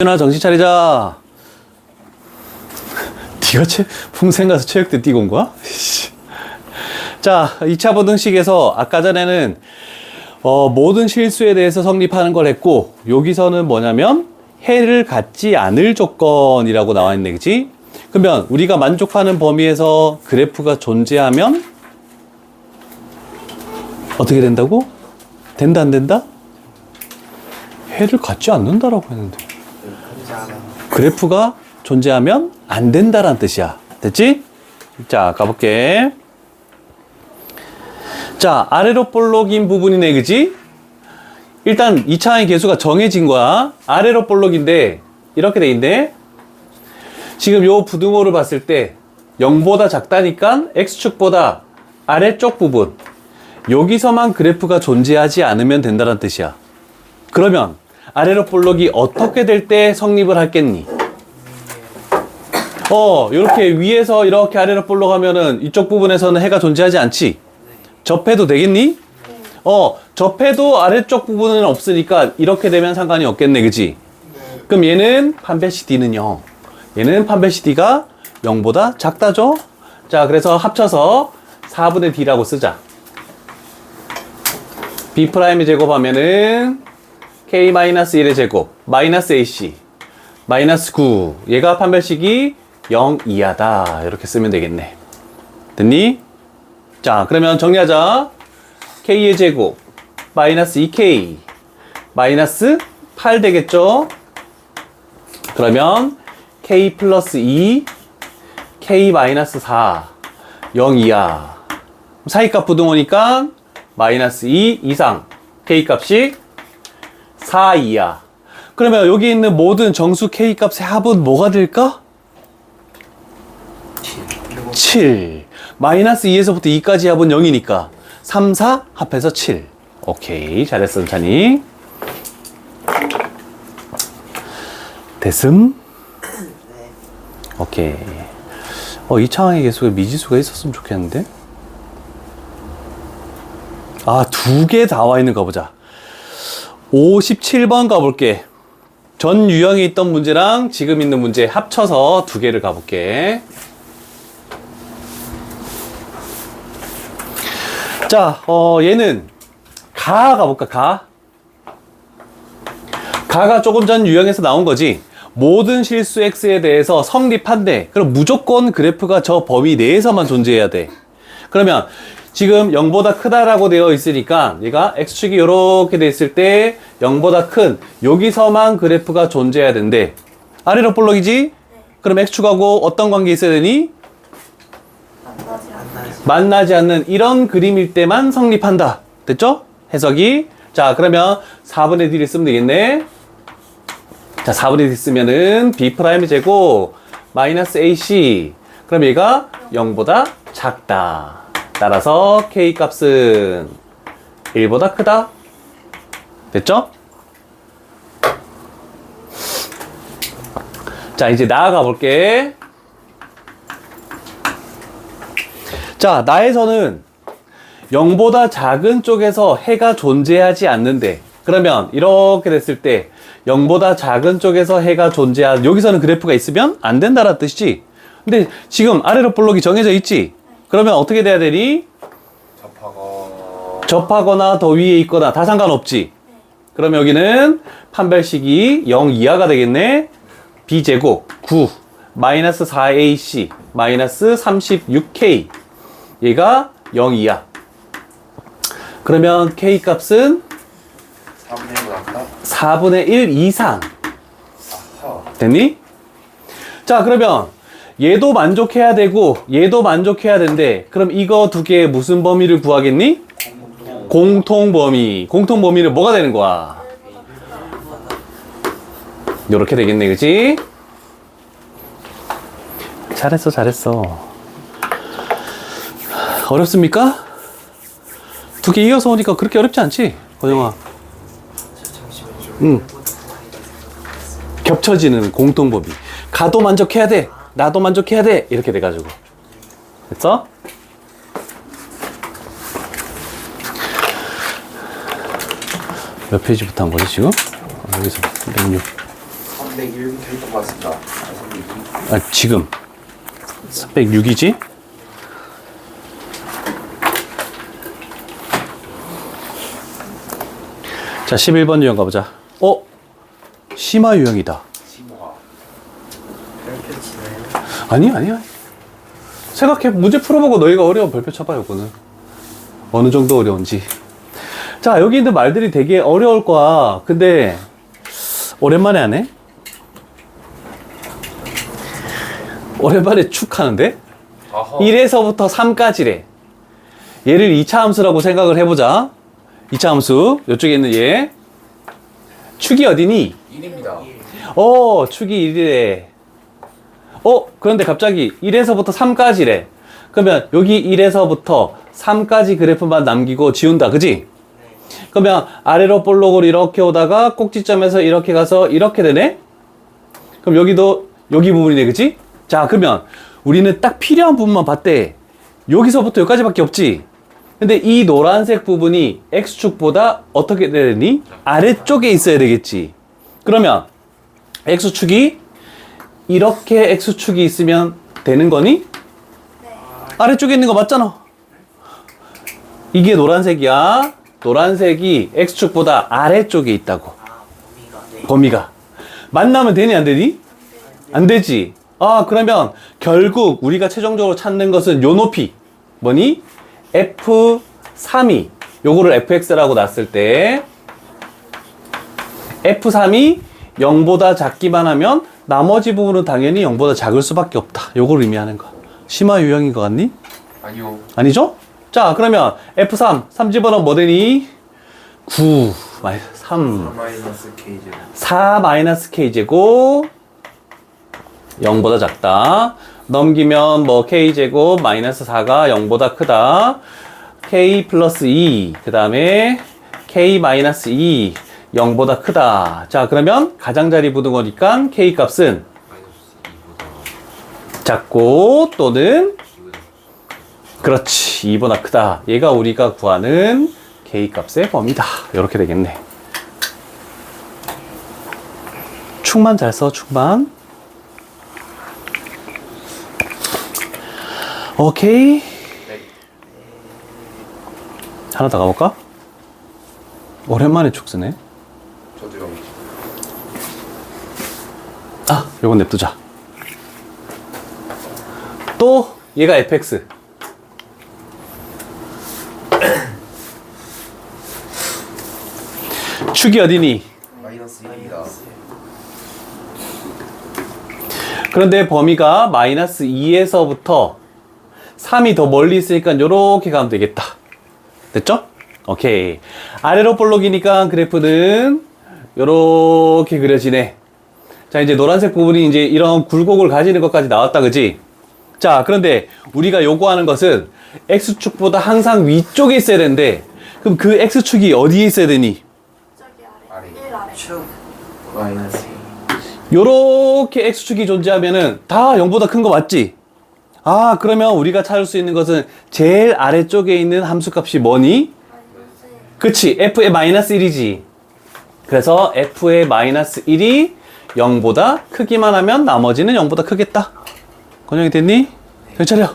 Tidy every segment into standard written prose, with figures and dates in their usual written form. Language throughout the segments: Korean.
준아 정신 차리자. 네가 풍생 가서 체육대 뛰고 온 거야? 자, 2차 보등식에서 아까 전에는 모든 실수에 대해서 성립하는 걸 했고, 여기서는 뭐냐면 해를 갖지 않을 조건이라고 나와 있네, 그치? 그러면 우리가 만족하는 범위에서 그래프가 존재하면 어떻게 된다고? 된다 안 된다? 해를 갖지 않는다라고 했는데 그래프가 존재하면 안 된다라는 뜻이야. 됐지? 자, 가볼게. 자, 아래로 볼록인 부분이네, 그지? 일단 2차의 계수가 정해진 거야. 아래로 볼록인데 이렇게 돼 있네. 지금 요 부등호를 봤을 때 0보다 작다니까 X축보다 아래쪽 부분, 여기서만 그래프가 존재하지 않으면 된다는 뜻이야. 그러면 아래로 볼록이 어떻게 될 때 성립을 하겠니? 이렇게 위에서 이렇게 아래로 볼록 하면은 이쪽 부분에서는 해가 존재하지 않지? 접해도 되겠니? 접해도 아래쪽 부분은 없으니까 이렇게 되면 상관이 없겠네, 그지? 그럼 얘는 판별식 D는요. 얘는 판별식 D가 0보다 작다죠? 자, 그래서 합쳐서 4분의 D라고 쓰자. B'의 제곱하면은 K-1의 제곱, 마이너스 AC, 마이너스 9. 얘가 판별식이 0 이하다. 이렇게 쓰면 되겠네. 됐니? 자, 그러면 정리하자. K의 제곱, 마이너스 2K, 마이너스 8 되겠죠? 그러면 K 플러스 2, K 마이너스 4, 0 이하. 사이값 부등호니까 마이너스 2 이상. K 값이 4 이하. 그러면 여기 있는 모든 정수 K 값의 합은 뭐가 될까? 7. 마이너스 2에서부터 2까지 합은 0이니까 3, 4 합해서 7. 오케이, 잘했어, 찬이. 됐음? 오케이. 이 창의 개수가 미지수가 있었으면 좋겠는데? 아, 2개 다 와 있는 거 보자. 57번 가볼게. 전 유형에 있던 문제랑 지금 있는 문제 합쳐서 2개를 가볼게. 자, 얘는 가 가볼까? 가가 조금 전 유형에서 나온 거지. 모든 실수 X에 대해서 성립한대. 그럼 무조건 그래프가 저 범위 내에서만 존재해야 돼. 그러면 지금 0보다 크다라고 되어 있으니까 얘가 X축이 이렇게 돼 있을 때 0보다 큰 여기서만 그래프가 존재해야 된대. 아래로 볼록이지? 그럼 X축하고 어떤 관계 있어야 되니? 만나지 않는 이런 그림일 때만 성립한다. 됐죠? 해석이. 자, 그러면 4분의 D를 쓰면 되겠네. 자, 4분의 D 쓰면은 B'의 제곱 마이너스 AC. 그럼 얘가 0보다 작다. 따라서 K 값은 1보다 크다. 됐죠? 자, 이제 나아가 볼게. 자, 나에서는 0보다 작은 쪽에서 해가 존재하지 않는데, 그러면 이렇게 됐을 때 0보다 작은 쪽에서 해가 여기서는 그래프가 있으면 안 된다라는 뜻이지. 근데 지금 아래로 볼록이 정해져 있지? 그러면 어떻게 돼야 되니? 접하거나 더 위에 있거나 다 상관없지? 그러면 여기는 판별식이 0 이하가 되겠네. B제곱 9 마이너스 4AC 마이너스 36K. 얘가 0 이하. 그러면 K 값은 4분의 1 이상. 됐니? 자, 그러면 얘도 만족해야 되고 얘도 만족해야 된대. 그럼 이거 두 개의 무슨 범위를 구하겠니? 공통범위. 공통범위는 뭐가 되는 거야? 요렇게 되겠네, 그치? 잘했어. 어렵습니까? 두 개 이어서 오니까 그렇게 어렵지 않지? 고정아. 응. 겹쳐지는 공통범위. 가도 만족해야 돼. 나도 만족해야 돼. 이렇게 돼가지고. 됐어? 몇 페이지부터 한 거지, 지금? 여기서 106. 301 캐릭터 받았습니다. 지금 306이지? 자, 11번 유형 가보자. 심화 유형이다. 심화. 별표 치나요? 아니야. 생각해, 문제 풀어보고 너희가 어려운 별표 쳐봐요, 그거는. 어느 정도 어려운지. 자, 여기 있는 말들이 되게 어려울 거야. 근데, 오랜만에 하네? 오랜만에 축 하는데? 아하. 1에서부터 3까지래. 얘를 2차 함수라고 생각을 해보자. 2차 함수. 이쪽에 있는 얘. 축이 어디니? 1입니다. 축이 1이래. 그런데 갑자기 1에서부터 3까지래. 그러면 여기 1에서부터 3까지 그래프만 남기고 지운다. 그지? 그러면 아래로 볼록으로 이렇게 오다가 꼭지점에서 이렇게 가서 이렇게 되네? 그럼 여기도 여기 부분이네. 그지? 자, 그러면 우리는 딱 필요한 부분만 봤대. 여기서부터 여기까지밖에 없지? 근데 이 노란색 부분이 X축보다 어떻게 돼야 되니? 아래쪽에 있어야 되겠지. 그러면 X축이 이렇게 X축이 있으면 되는 거니? 아래쪽에 있는 거 맞잖아. 이게 노란색이야. 노란색이 X축보다 아래쪽에 있다고. 범위가. 네. 범위가. 만나면 되니 안 되니? 안 되지. 그러면 결국 우리가 최종적으로 찾는 것은 요 높이. 뭐니? F3이 요거를 fx라고 놨을 때 F3이 0보다 작기만 하면 나머지 부분은 당연히 0보다 작을 수밖에 없다. 요걸 의미하는 거. 심화 유형인 것 같니? 아니요. 아니죠? 자, 그러면 F3 3 집어넣으면 뭐 되니? 9 3 마이너스 K제곱. 4 마이너스 K제곱 0보다 작다. 넘기면 뭐 K제곱 마이너스 4가 0보다 크다. K 플러스 2. 그 다음에 K 마이너스 2. 0보다 크다. 자, 그러면 가장자리 부등호니까 K 값은 작고 또는 그렇지 2보다 크다. 얘가 우리가 구하는 K 값의 범위다. 이렇게 되겠네. 축만 잘 써, 축만. 오케이. 네. 하나 더 가볼까? 오랜만에 축 쓰네. 저도요. 요건 냅두자. 또 얘가 fx. 축이 어디니? 마이너스 1입니다. 그런데 범위가 마이너스 2에서부터 3이 더 멀리 있으니까 요렇게 가면 되겠다. 됐죠? 오케이. 아래로 볼록이니까 그래프는 요렇게 그려지네. 자, 이제 노란색 부분이 이제 이런 굴곡을 가지는 것까지 나왔다. 그지? 자, 그런데 우리가 요구하는 것은 X축보다 항상 위쪽에 있어야 되는데, 그럼 그 X축이 어디에 있어야 되니? 저기 아래. 아래. 1 아래. 축. 마이너스 2. 요렇게 X축이 존재하면은 다 0보다 큰 거 맞지? 그러면 우리가 찾을 수 있는 것은 제일 아래쪽에 있는 함수값이 뭐니? 그치, f의 마이너스 1이지. 그래서 f의 마이너스 1이 0보다 크기만 하면 나머지는 0보다 크겠다. 권영이 됐니? 잘 차려.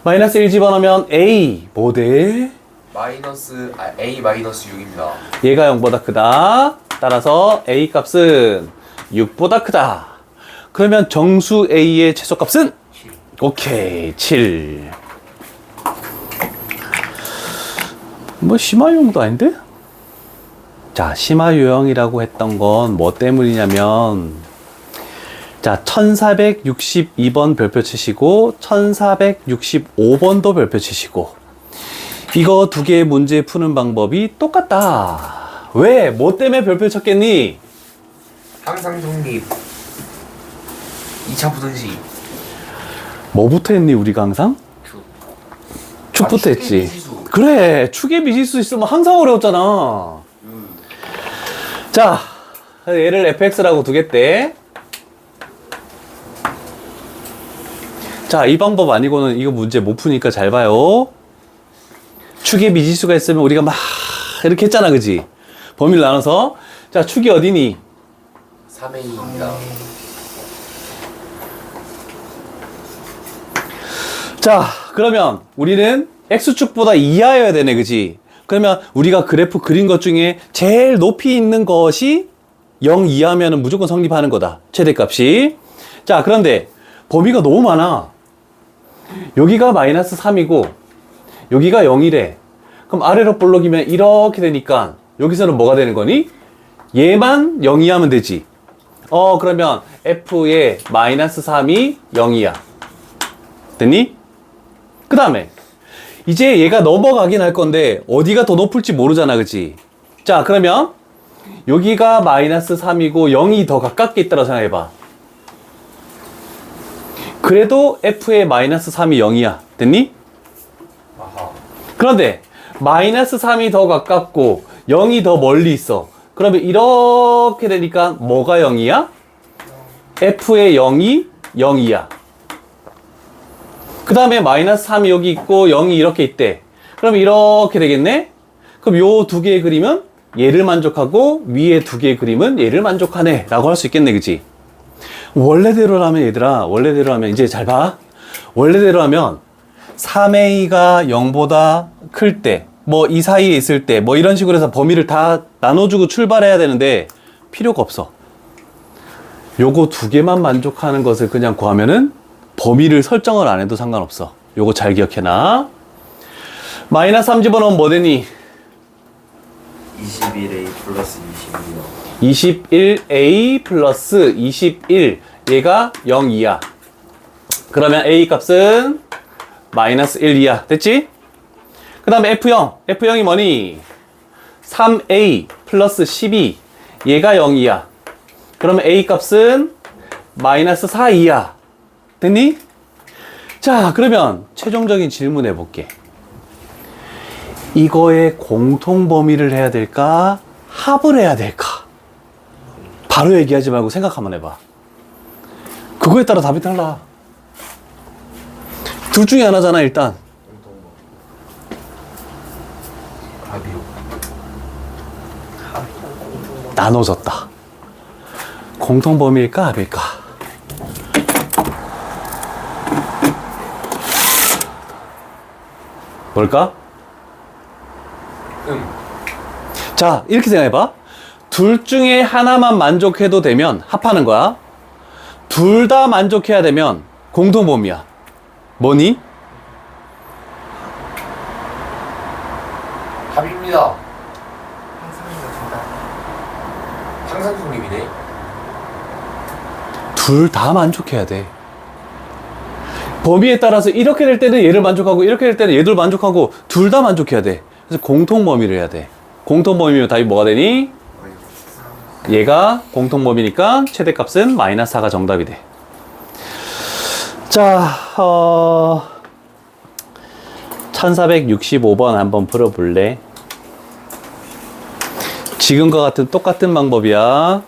마이너스 1 집어넣으면 a 뭐 돼? A 마이너스 6입니다. 얘가 0보다 크다. 따라서 a 값은 6보다 크다. 그러면 정수 a의 최소값은? 오케이, 7. 뭐 심화 유형도 아닌데? 자, 심화 유형이라고 했던 건 뭐 때문이냐면, 자, 1462번 별표 치시고 1465번도 별표 치시고, 이거 두 개의 문제 푸는 방법이 똑같다. 왜? 뭐 때문에 별표 쳤겠니? 항상 성립. 2차 부등식. 뭐부터 했니 우리가 항상? 축부터 했지. 축의 미지수. 그래, 축의 미지수 있으면 항상 어려웠잖아. 자, 얘를 fx라고 두겠대. 자, 이 방법 아니고는 이거 문제 못 푸니까 잘 봐요. 축의 미지수가 있으면 우리가 막 이렇게 했잖아, 그지? 범위를 나눠서. 자, 축이 어디니? 3A입니다. 자, 그러면 우리는 X축보다 이하여야 되네, 그지? 그러면 우리가 그래프 그린 것 중에 제일 높이 있는 것이 0 이하면 무조건 성립하는 거다. 최대값이. 자, 그런데 범위가 너무 많아. 여기가 마이너스 3이고 여기가 0이래. 그럼 아래로 볼록이면 이렇게 되니까 여기서는 뭐가 되는 거니? 얘만 0 이하면 되지. 그러면 F의 마이너스 3이 0이야. 됐니? 그 다음에 이제 얘가 넘어가긴 할 건데 어디가 더 높을지 모르잖아, 그치? 자, 그러면 여기가 마이너스 3이고 0이 더 가깝게 있다고 생각해봐. 그래도 F의 마이너스 3이 0이야. 됐니? 아하. 그런데 마이너스 3이 더 가깝고 0이 더 멀리 있어. 그러면 이렇게 되니까 뭐가 0이야? F의 0이 0이야. 그 다음에 마이너스 3이 여기 있고 0이 이렇게 있대. 그럼 이렇게 되겠네? 그럼 요 두 개의 그림은 얘를 만족하고 위에 두 개의 그림은 얘를 만족하네 라고 할 수 있겠네, 그치? 원래대로라면 얘들아, 원래대로라면 이제 잘 봐. 원래대로 하면 3A가 0보다 클 때, 뭐 이 사이에 있을 때, 뭐 이런 식으로 해서 범위를 다 나눠주고 출발해야 되는데 필요가 없어. 요거 두 개만 만족하는 것을 그냥 구하면은 범위를 설정을 안 해도 상관없어. 요거 잘 기억해놔. 마이너스 3 집어넣으면 뭐 되니? 21A 플러스 22요. 21A 플러스 21. 얘가 0 이하. 그러면 A 값은 마이너스 1 이하. 됐지? 그 다음에 F0. F0이 뭐니? 3A 플러스 12. 얘가 0 이하. 그러면 A 값은 마이너스 4 이하. 됐니? 자, 그러면 최종적인 질문 해볼게. 이거의 공통 범위를 해야 될까? 합을 해야 될까? 바로 얘기하지 말고 생각 한번 해봐. 그거에 따라 답이 달라. 둘 중에 하나잖아, 일단. 합이요. 나눠졌다. 공통 범위일까, 합일까? 뭘까? 자, 이렇게 생각해봐. 둘 중에 하나만 만족해도 되면 합하는 거야. 둘 다 만족해야 되면 공통범위야. 뭐니? 합입니다. 항상이가 정답. 항상 성립이네. 둘 다 만족해야 돼. 범위에 따라서 이렇게 될 때는 얘를 만족하고 이렇게 될 때는 얘들 만족하고 둘 다 만족해야 돼. 그래서 공통범위를 해야 돼. 공통범위면 답이 뭐가 되니? 얘가 공통범위니까 최대값은 마이너스 4가 정답이 돼. 자, 1465번 한번 풀어볼래? 지금과 같은 똑같은 방법이야.